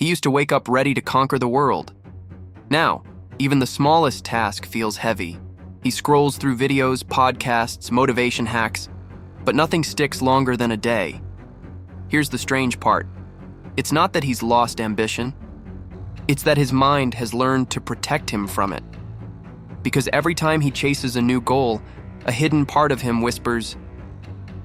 He used to wake up ready to conquer the world. Now, even the smallest task feels heavy. He scrolls through videos, podcasts, motivation hacks, but nothing sticks longer than a day. Here's the strange part. It's not that he's lost ambition. It's that his mind has learned to protect him from it. Because every time he chases a new goal, a hidden part of him whispers,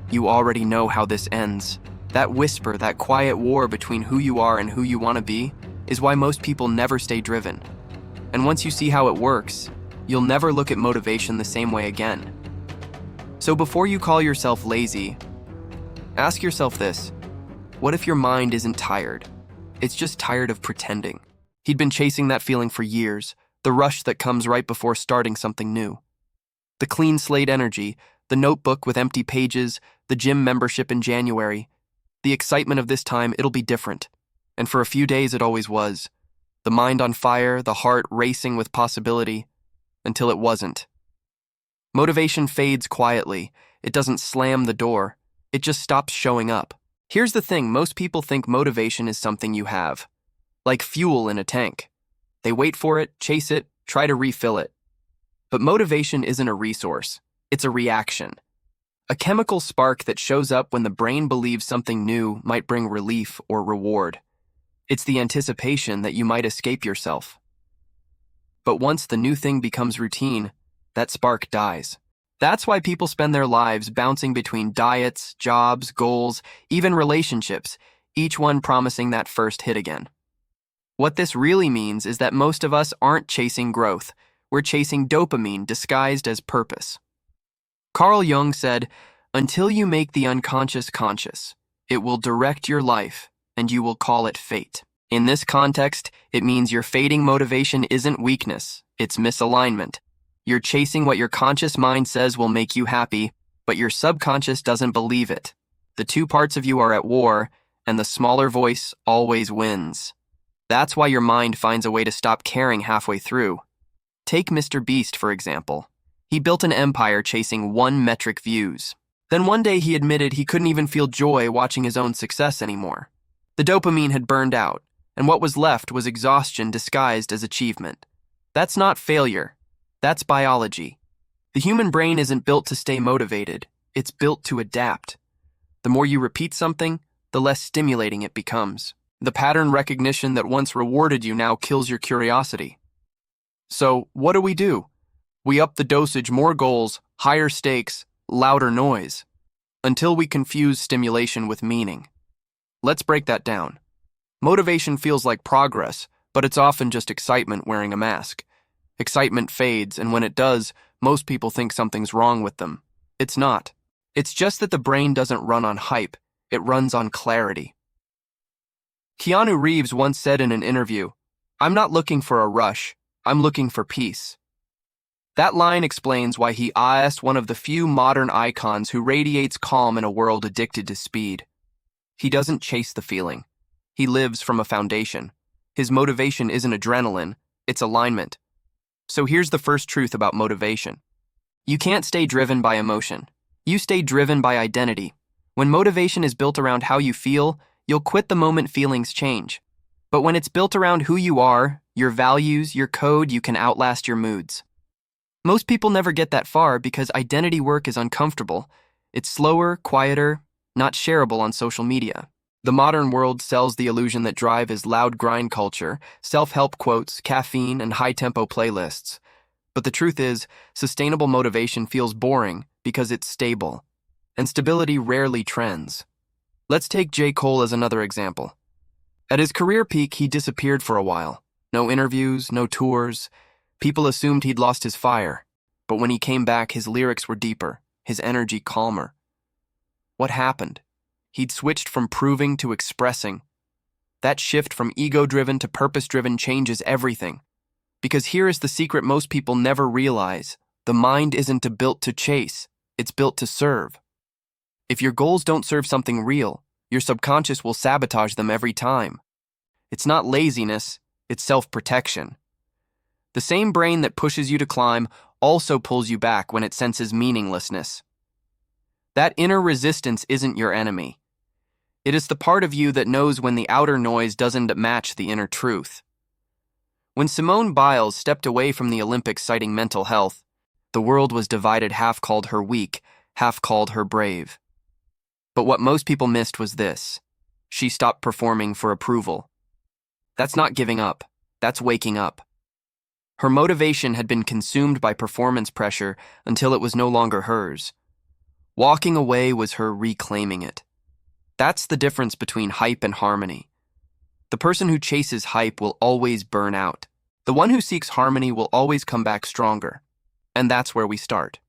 "You already know how this ends." That whisper, that quiet war between who you are and who you want to be, is why most people never stay driven. And once you see how it works, you'll never look at motivation the same way again. So before you call yourself lazy, ask yourself this: what if your mind isn't tired? It's just tired of pretending. He'd been chasing that feeling for years, the rush that comes right before starting something new. The clean slate energy, the notebook with empty pages, the gym membership in January. The excitement of this time, it'll be different. And for a few days it always was. The mind on fire, the heart racing with possibility, until it wasn't. Motivation fades quietly. It doesn't slam the door. It just stops showing up. Here's the thing, most people think motivation is something you have, like fuel in a tank. They wait for it, chase it, try to refill it. But motivation isn't a resource. It's a reaction. A chemical spark that shows up when the brain believes something new might bring relief or reward. It's the anticipation that you might escape yourself. But once the new thing becomes routine, that spark dies. That's why people spend their lives bouncing between diets, jobs, goals, even relationships, each one promising that first hit again. What this really means is that most of us aren't chasing growth. We're chasing dopamine disguised as purpose. Carl Jung said, "Until you make the unconscious conscious, it will direct your life, and you will call it fate." In this context, it means your fading motivation isn't weakness, it's misalignment. You're chasing what your conscious mind says will make you happy, but your subconscious doesn't believe it. The two parts of you are at war, and the smaller voice always wins. That's why your mind finds a way to stop caring halfway through. Take Mr. Beast, for example. He built an empire chasing 1 metric views. Then one day he admitted he couldn't even feel joy watching his own success anymore. The dopamine had burned out, and what was left was exhaustion disguised as achievement. That's not failure. That's biology. The human brain isn't built to stay motivated. It's built to adapt. The more you repeat something, the less stimulating it becomes. The pattern recognition that once rewarded you now kills your curiosity. So, what do? We up the dosage, more goals, higher stakes, louder noise, until we confuse stimulation with meaning. Let's break that down. Motivation feels like progress, but it's often just excitement wearing a mask. Excitement fades, and when it does, most people think something's wrong with them. It's not. It's just that the brain doesn't run on hype, it runs on clarity. Keanu Reeves once said in an interview, "I'm not looking for a rush, I'm looking for peace." That line explains why he is one of the few modern icons who radiates calm in a world addicted to speed. He doesn't chase the feeling. He lives from a foundation. His motivation isn't adrenaline, it's alignment. So here's the first truth about motivation. You can't stay driven by emotion. You stay driven by identity. When motivation is built around how you feel, you'll quit the moment feelings change. But when it's built around who you are, your values, your code, you can outlast your moods. Most people never get that far because identity work is uncomfortable. It's slower, quieter, not shareable on social media. The modern world sells the illusion that drive is loud grind culture, self-help quotes, caffeine, and high-tempo playlists. But the truth is, sustainable motivation feels boring because it's stable, and stability rarely trends. Let's take J. Cole as another example. At his career peak, he disappeared for a while. No interviews, no tours. People assumed he'd lost his fire. But when he came back, his lyrics were deeper, his energy calmer. What happened? He'd switched from proving to expressing. That shift from ego-driven to purpose-driven changes everything. Because here is the secret most people never realize. The mind isn't built to chase, it's built to serve. If your goals don't serve something real, your subconscious will sabotage them every time. It's not laziness, it's self-protection. The same brain that pushes you to climb also pulls you back when it senses meaninglessness. That inner resistance isn't your enemy. It is the part of you that knows when the outer noise doesn't match the inner truth. When Simone Biles stepped away from the Olympics citing mental health, the world was divided, half called her weak, half called her brave. But what most people missed was this: she stopped performing for approval. That's not giving up, that's waking up. Her motivation had been consumed by performance pressure until it was no longer hers. Walking away was her reclaiming it. That's the difference between hype and harmony. The person who chases hype will always burn out. The one who seeks harmony will always come back stronger. And that's where we start.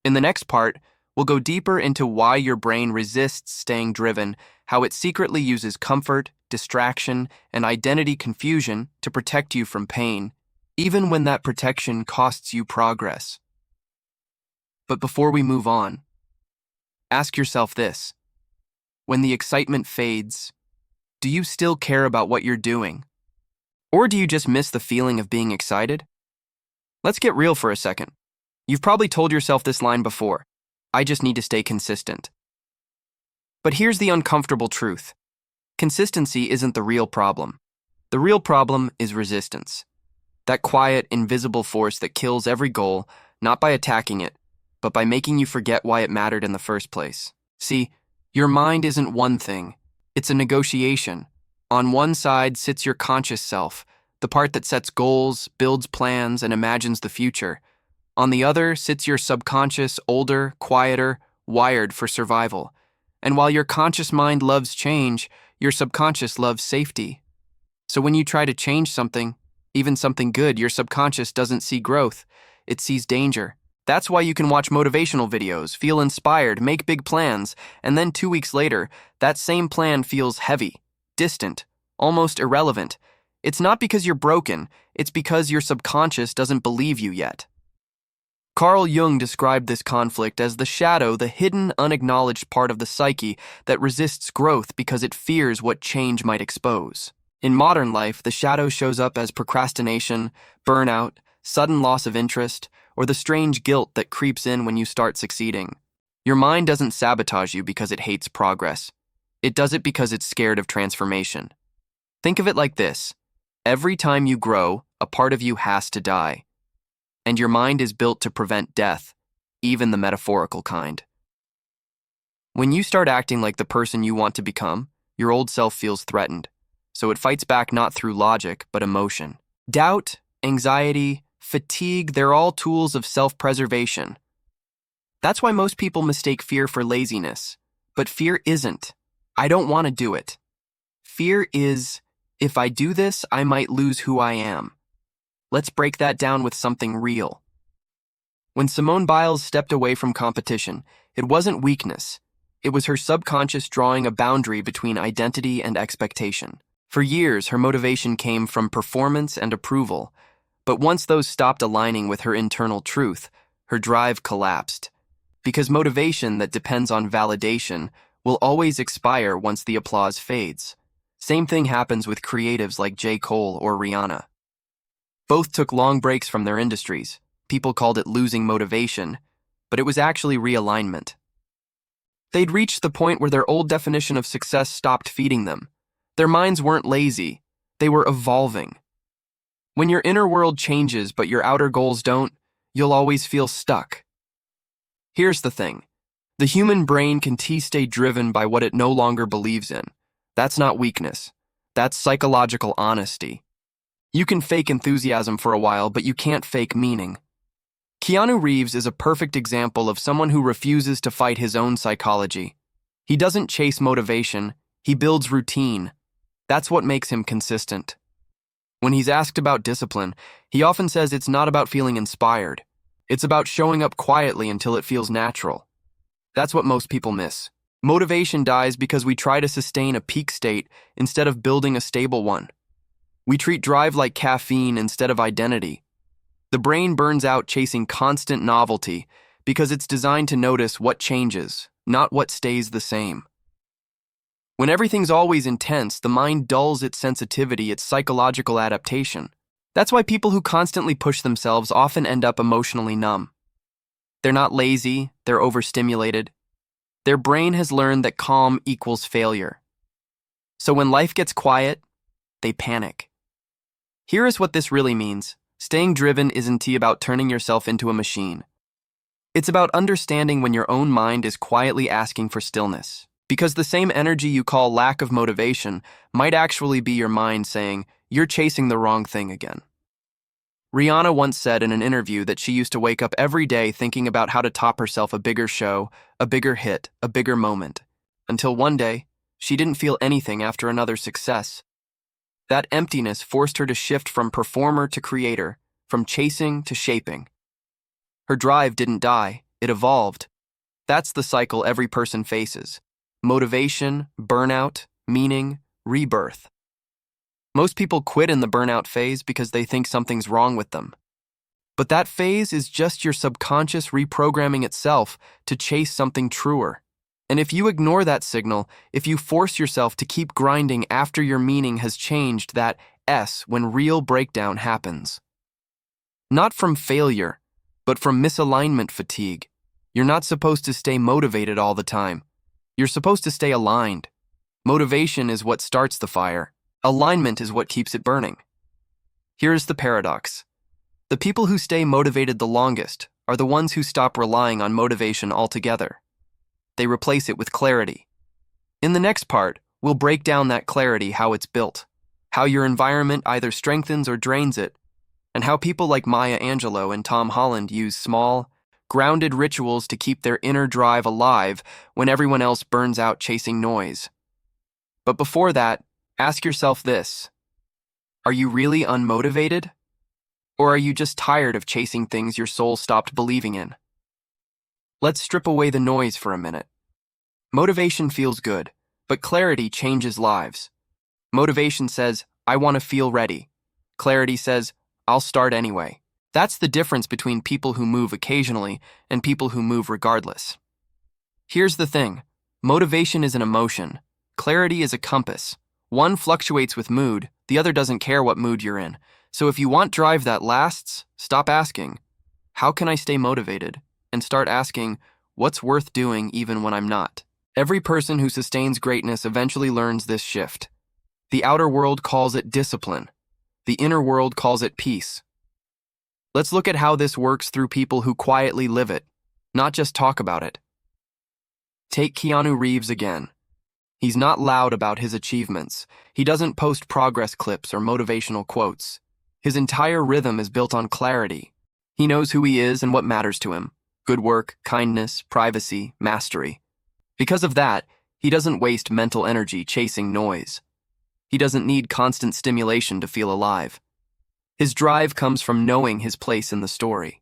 In the next part, we'll go deeper into why your brain resists staying driven, how it secretly uses comfort, distraction, and identity confusion to protect you from pain, even when that protection costs you progress. But before we move on, ask yourself this: when the excitement fades, do you still care about what you're doing? Or do you just miss the feeling of being excited? Let's get real for a second. You've probably told yourself this line before: I just need to stay consistent. But here's the uncomfortable truth. Consistency isn't the real problem. The real problem is resistance. That quiet, invisible force that kills every goal, not by attacking it, but by making you forget why it mattered in the first place. See, your mind isn't one thing. It's a negotiation. On one side sits your conscious self, the part that sets goals, builds plans, and imagines the future. On the other sits your subconscious, older, quieter, wired for survival. And while your conscious mind loves change, your subconscious loves safety. So when you try to change something, even something good, your subconscious doesn't see growth. It sees danger. That's why you can watch motivational videos, feel inspired, make big plans, and then 2 weeks later, that same plan feels heavy, distant, almost irrelevant. It's not because you're broken, it's because your subconscious doesn't believe you yet. Carl Jung described this conflict as the shadow, the hidden, unacknowledged part of the psyche that resists growth because it fears what change might expose. In modern life, the shadow shows up as procrastination, burnout, sudden loss of interest, or the strange guilt that creeps in when you start succeeding. Your mind doesn't sabotage you because it hates progress. It does it because it's scared of transformation. Think of it like this: every time you grow, a part of you has to die. And your mind is built to prevent death, even the metaphorical kind. When you start acting like the person you want to become, your old self feels threatened. So it fights back not through logic, but emotion. Doubt, anxiety, fatigue, they're all tools of self-preservation. That's why most people mistake fear for laziness. But fear isn't, I don't want to do it. Fear is, if I do this, I might lose who I am. Let's break that down with something real. When Simone Biles stepped away from competition, it wasn't weakness. It was her subconscious drawing a boundary between identity and expectation. For years, her motivation came from performance and approval, but once those stopped aligning with her internal truth, her drive collapsed. Because motivation that depends on validation will always expire once the applause fades. Same thing happens with creatives like J. Cole or Rihanna. Both took long breaks from their industries. People called it losing motivation, but it was actually realignment. They'd reached the point where their old definition of success stopped feeding them. Their minds weren't lazy, they were evolving. When your inner world changes but your outer goals don't, you'll always feel stuck. Here's the thing. The human brain can stay driven by what it no longer believes in. That's not weakness. That's psychological honesty. You can fake enthusiasm for a while, but you can't fake meaning. Keanu Reeves is a perfect example of someone who refuses to fight his own psychology. He doesn't chase motivation, he builds routine. That's what makes him consistent. When he's asked about discipline, he often says it's not about feeling inspired. It's about showing up quietly until it feels natural. That's what most people miss. Motivation dies because we try to sustain a peak state instead of building a stable one. We treat drive like caffeine instead of identity. The brain burns out chasing constant novelty because it's designed to notice what changes, not what stays the same. When everything's always intense, the mind dulls its sensitivity, its psychological adaptation. That's why people who constantly push themselves often end up emotionally numb. They're not lazy, they're overstimulated. Their brain has learned that calm equals failure. So when life gets quiet, they panic. Here is what this really means. Staying driven isn't about turning yourself into a machine. It's about understanding when your own mind is quietly asking for stillness. Because the same energy you call lack of motivation might actually be your mind saying, you're chasing the wrong thing again. Rihanna once said in an interview that she used to wake up every day thinking about how to top herself a bigger show, a bigger hit, a bigger moment. Until one day, she didn't feel anything after another success. That emptiness forced her to shift from performer to creator, from chasing to shaping. Her drive didn't die, it evolved. That's the cycle every person faces. Motivation, burnout, meaning, rebirth. Most people quit in the burnout phase because they think something's wrong with them. But that phase is just your subconscious reprogramming itself to chase something truer. And if you ignore that signal, if you force yourself to keep grinding after your meaning has changed, that S when real breakdown happens. Not from failure, but from misalignment fatigue. You're not supposed to stay motivated all the time. You're supposed to stay aligned. Motivation is what starts the fire. Alignment is what keeps it burning. Here's the paradox. The people who stay motivated the longest are the ones who stop relying on motivation altogether. They replace it with clarity. In the next part, we'll break down that clarity, how it's built, how your environment either strengthens or drains it, and how people like Maya Angelou and Tom Holland use small, grounded rituals to keep their inner drive alive when everyone else burns out chasing noise. But before that, ask yourself this. Are you really unmotivated? Or are you just tired of chasing things your soul stopped believing in? Let's strip away the noise for a minute. Motivation feels good, but clarity changes lives. Motivation says, I want to feel ready. Clarity says, I'll start anyway. That's the difference between people who move occasionally and people who move regardless. Here's the thing. Motivation is an emotion. Clarity is a compass. One fluctuates with mood, the other doesn't care what mood you're in. So if you want drive that lasts, stop asking, how can I stay motivated? And start asking, what's worth doing even when I'm not? Every person who sustains greatness eventually learns this shift. The outer world calls it discipline. The inner world calls it peace. Let's look at how this works through people who quietly live it, not just talk about it. Take Keanu Reeves again. He's not loud about his achievements. He doesn't post progress clips or motivational quotes. His entire rhythm is built on clarity. He knows who he is and what matters to him. Good work, kindness, privacy, mastery. Because of that, he doesn't waste mental energy chasing noise. He doesn't need constant stimulation to feel alive. His drive comes from knowing his place in the story.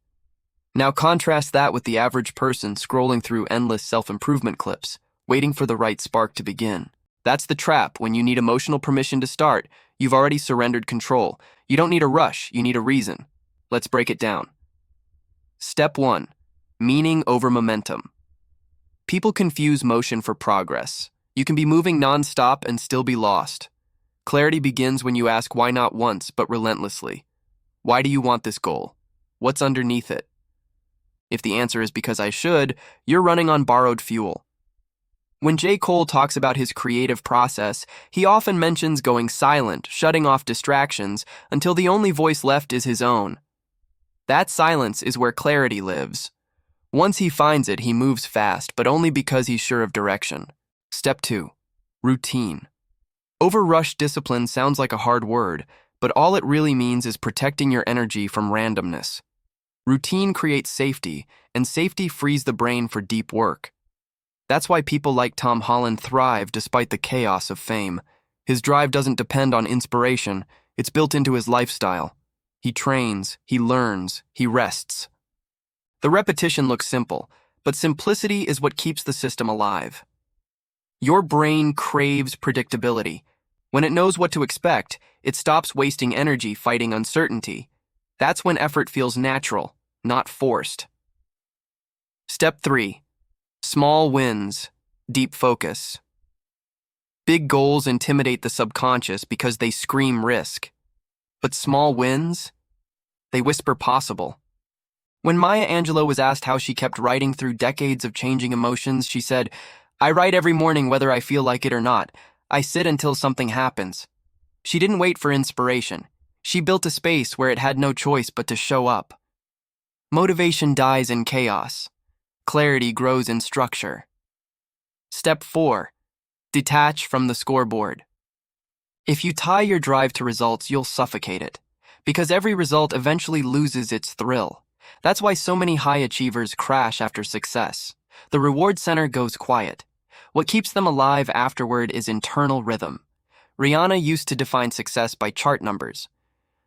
Now contrast that with the average person scrolling through endless self-improvement clips, waiting for the right spark to begin. That's the trap. When you need emotional permission to start, you've already surrendered control. You don't need a rush, you need a reason. Let's break it down. Step 1. Meaning over momentum. People confuse motion for progress. You can be moving non-stop and still be lost. Clarity begins when you ask why not once, but relentlessly. Why do you want this goal? What's underneath it? If the answer is because I should, you're running on borrowed fuel. When J. Cole talks about his creative process, he often mentions going silent, shutting off distractions, until the only voice left is his own. That silence is where clarity lives. Once he finds it, he moves fast, but only because he's sure of direction. Step 2. Routine. Overrushed discipline sounds like a hard word, but all it really means is protecting your energy from randomness. Routine creates safety, and safety frees the brain for deep work. That's why people like Tom Holland thrive despite the chaos of fame. His drive doesn't depend on inspiration, it's built into his lifestyle. He trains, he learns, he rests. The repetition looks simple, but simplicity is what keeps the system alive. Your brain craves predictability. When it knows what to expect, it stops wasting energy fighting uncertainty. That's when effort feels natural, not forced. Step 3. Small wins, deep focus. Big goals intimidate the subconscious because they scream risk. But small wins? They whisper possible. When Maya Angelou was asked how she kept writing through decades of changing emotions, she said, "I write every morning whether I feel like it or not. I sit until something happens." She didn't wait for inspiration. She built a space where it had no choice but to show up. Motivation dies in chaos. Clarity grows in structure. Step 4. Detach from the scoreboard. If you tie your drive to results, you'll suffocate it, because every result eventually loses its thrill. That's why so many high achievers crash after success. The reward center goes quiet. What keeps them alive afterward is internal rhythm. Rihanna used to define success by chart numbers.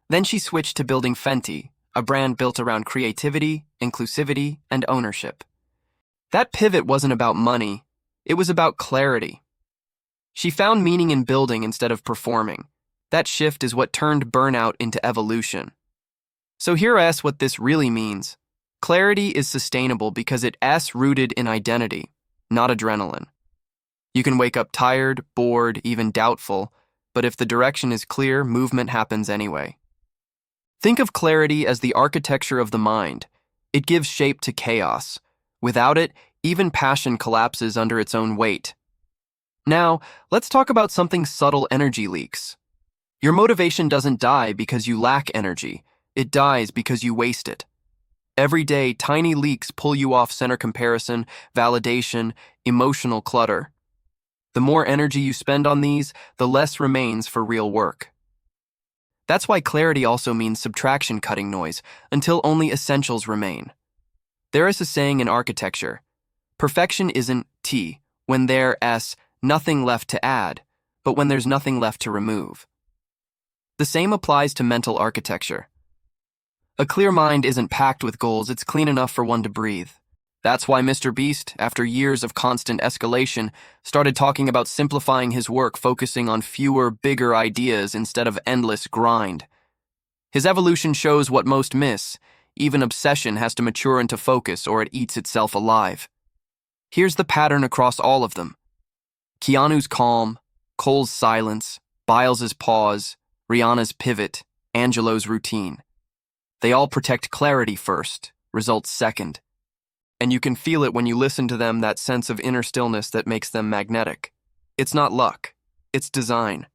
Then she switched to building Fenty, a brand built around creativity, inclusivity, and ownership. That pivot wasn't about money, it was about clarity. She found meaning in building instead of performing. That shift is what turned burnout into evolution. So here's what this really means. Clarity is sustainable because it's rooted in identity, not adrenaline. You can wake up tired, bored, even doubtful, but if the direction is clear, movement happens anyway. Think of clarity as the architecture of the mind. It gives shape to chaos. Without it, even passion collapses under its own weight. Now, let's talk about something subtle: energy leaks. Your motivation doesn't die because you lack energy. It dies because you waste it. Every day, tiny leaks pull you off center: comparison, validation, emotional clutter. The more energy you spend on these, the less remains for real work. That's why clarity also means subtraction, cutting noise, until only essentials remain. There is a saying in architecture: perfection isn't T when there's nothing left to add, but when there's nothing left to remove. The same applies to mental architecture. A clear mind isn't packed with goals, it's clean enough for one to breathe. That's why Mr. Beast, after years of constant escalation, started talking about simplifying his work, focusing on fewer, bigger ideas instead of endless grind. His evolution shows what most miss. Even obsession has to mature into focus or it eats itself alive. Here's the pattern across all of them. Keanu's calm, Cole's silence, Biles's pause, Rihanna's pivot, Angelou's routine. They all protect clarity first, results second. And you can feel it when you listen to them, that sense of inner stillness that makes them magnetic. It's not luck, it's design.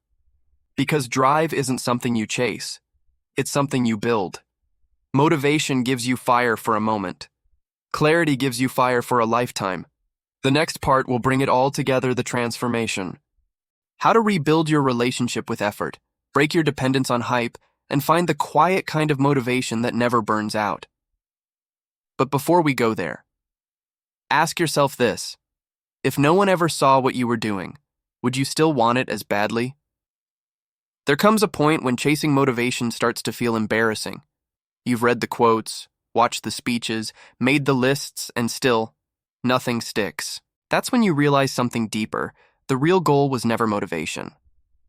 Because drive isn't something you chase, it's something you build. Motivation gives you fire for a moment. Clarity gives you fire for a lifetime. The next part will bring it all together: the transformation. How to rebuild your relationship with effort, break your dependence on hype, and find the quiet kind of motivation that never burns out. But before we go there, ask yourself this: if no one ever saw what you were doing, would you still want it as badly? There comes a point when chasing motivation starts to feel embarrassing. You've read the quotes, watched the speeches, made the lists, and still, nothing sticks. That's when you realize something deeper. The real goal was never motivation.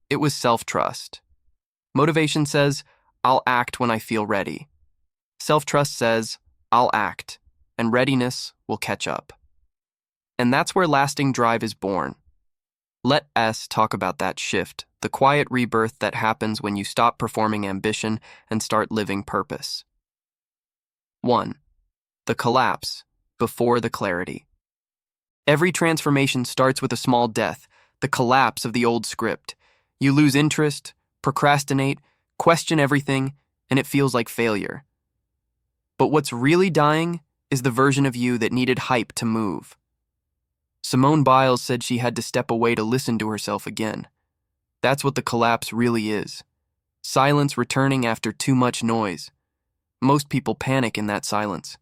It was self-trust. Motivation says, "I'll act when I feel ready." Self-trust says, "I'll act, and readiness will catch up." And that's where lasting drive is born. Let us talk about that shift, the quiet rebirth that happens when you stop performing ambition and start living purpose. 1. The collapse before the clarity. Every transformation starts with a small death, the collapse of the old script. You lose interest, procrastinate, question everything, and it feels like failure. But what's really dying is the version of you that needed hype to move. Simone Biles said she had to step away to listen to herself again. That's what the collapse really is. Silence returning after too much noise. Most people panic in that silence.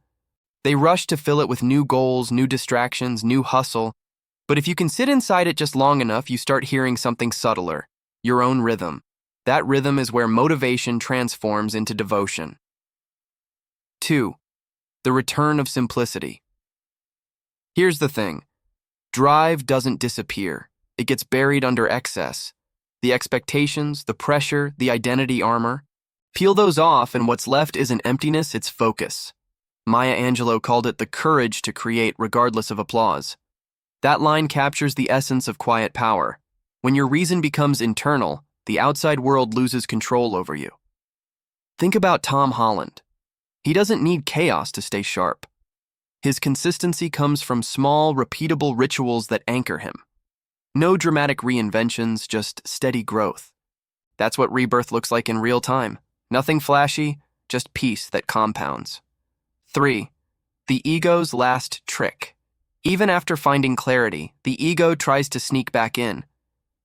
They rush to fill it with new goals, new distractions, new hustle. But if you can sit inside it just long enough, you start hearing something subtler: your own rhythm. That rhythm is where motivation transforms into devotion. 2. The return of simplicity. Here's the thing. Drive doesn't disappear. It gets buried under excess. The expectations, the pressure, the identity armor. Peel those off and what's left isn't emptiness, it's focus. Maya Angelou called it the courage to create regardless of applause. That line captures the essence of quiet power. When your reason becomes internal, the outside world loses control over you. Think about Tom Holland. He doesn't need chaos to stay sharp. His consistency comes from small, repeatable rituals that anchor him. No dramatic reinventions, just steady growth. That's what rebirth looks like in real time. Nothing flashy, just peace that compounds. 3. The ego's last trick. Even after finding clarity, the ego tries to sneak back in.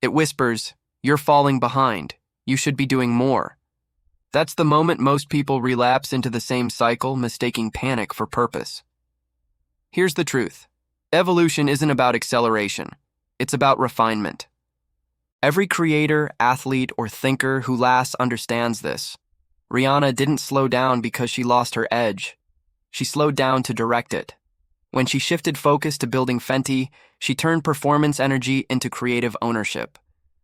It whispers, "You're falling behind. You should be doing more." That's the moment most people relapse into the same cycle, mistaking panic for purpose. Here's the truth. Evolution isn't about acceleration. It's about refinement. Every creator, athlete, or thinker who lasts understands this. Rihanna didn't slow down because she lost her edge. She slowed down to direct it. When she shifted focus to building Fenty, she turned performance energy into creative ownership.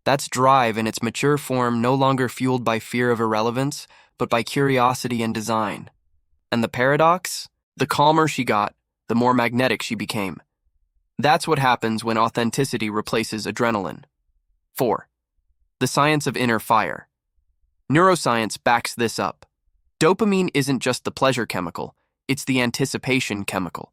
That's drive in its mature form, no longer fueled by fear of irrelevance, but by curiosity and design. And the paradox? The calmer she got, the more magnetic she became. That's what happens when authenticity replaces adrenaline. 4. The science of inner fire. Neuroscience backs this up. Dopamine isn't just the pleasure chemical, it's the anticipation chemical.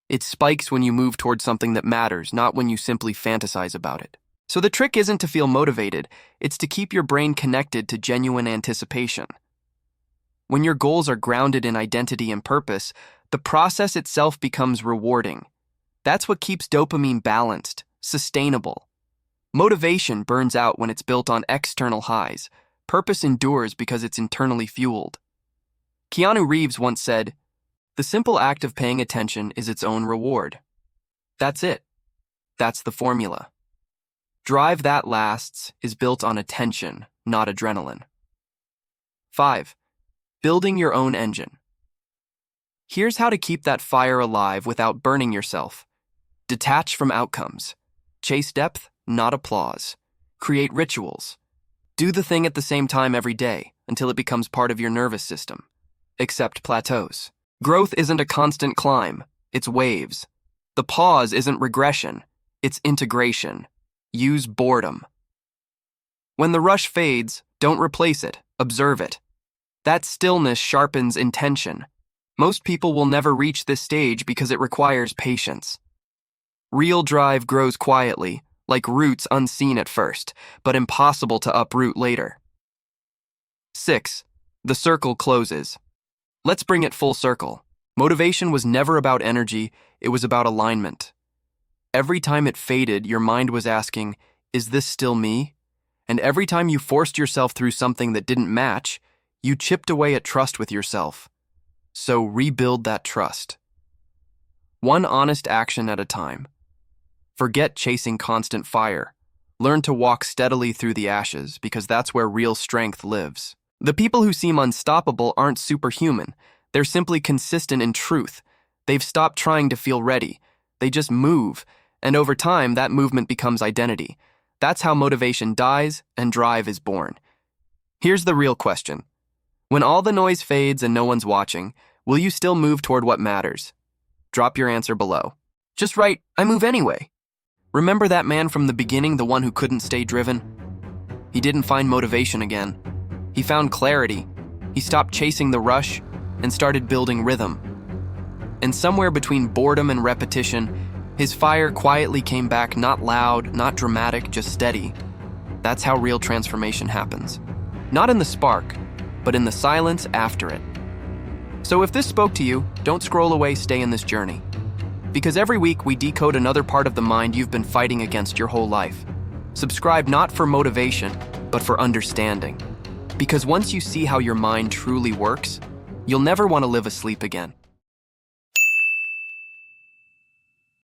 It spikes when you move towards something that matters, not when you simply fantasize about it. So the trick isn't to feel motivated, it's to keep your brain connected to genuine anticipation. When your goals are grounded in identity and purpose, the process itself becomes rewarding. That's what keeps dopamine balanced, sustainable. Motivation burns out when it's built on external highs. Purpose endures because it's internally fueled. Keanu Reeves once said, "The simple act of paying attention is its own reward." That's it. That's the formula. Drive that lasts is built on attention, not adrenaline. 5. Building your own engine. Here's how to keep that fire alive without burning yourself. Detach from outcomes. Chase depth, not applause. Create rituals. Do the thing at the same time every day until it becomes part of your nervous system. Accept plateaus. Growth isn't a constant climb, it's waves. The pause isn't regression, it's integration. Use boredom. When the rush fades, don't replace it, observe it. That stillness sharpens intention. Most people will never reach this stage because it requires patience. Real drive grows quietly, like roots unseen at first, but impossible to uproot later. 6. The circle closes. Let's bring it full circle. Motivation was never about energy, it was about alignment. Every time it faded, your mind was asking, "Is this still me?" And every time you forced yourself through something that didn't match, you chipped away at trust with yourself. So rebuild that trust. One honest action at a time. Forget chasing constant fire. Learn to walk steadily through the ashes, because that's where real strength lives. The people who seem unstoppable aren't superhuman. They're simply consistent in truth. They've stopped trying to feel ready. They just move, and over time, that movement becomes identity. That's how motivation dies and drive is born. Here's the real question. When all the noise fades and no one's watching, will you still move toward what matters? Drop your answer below. Just write, "I move anyway." Remember that man from the beginning, the one who couldn't stay driven? He didn't find motivation again. He found clarity. He stopped chasing the rush and started building rhythm. And somewhere between boredom and repetition, his fire quietly came back, not loud, not dramatic, just steady. That's how real transformation happens. Not in the spark, but in the silence after it. So if this spoke to you, don't scroll away, stay in this journey. Because every week we decode another part of the mind you've been fighting against your whole life. Subscribe not for motivation, but for understanding. Because once you see how your mind truly works, you'll never want to live asleep again.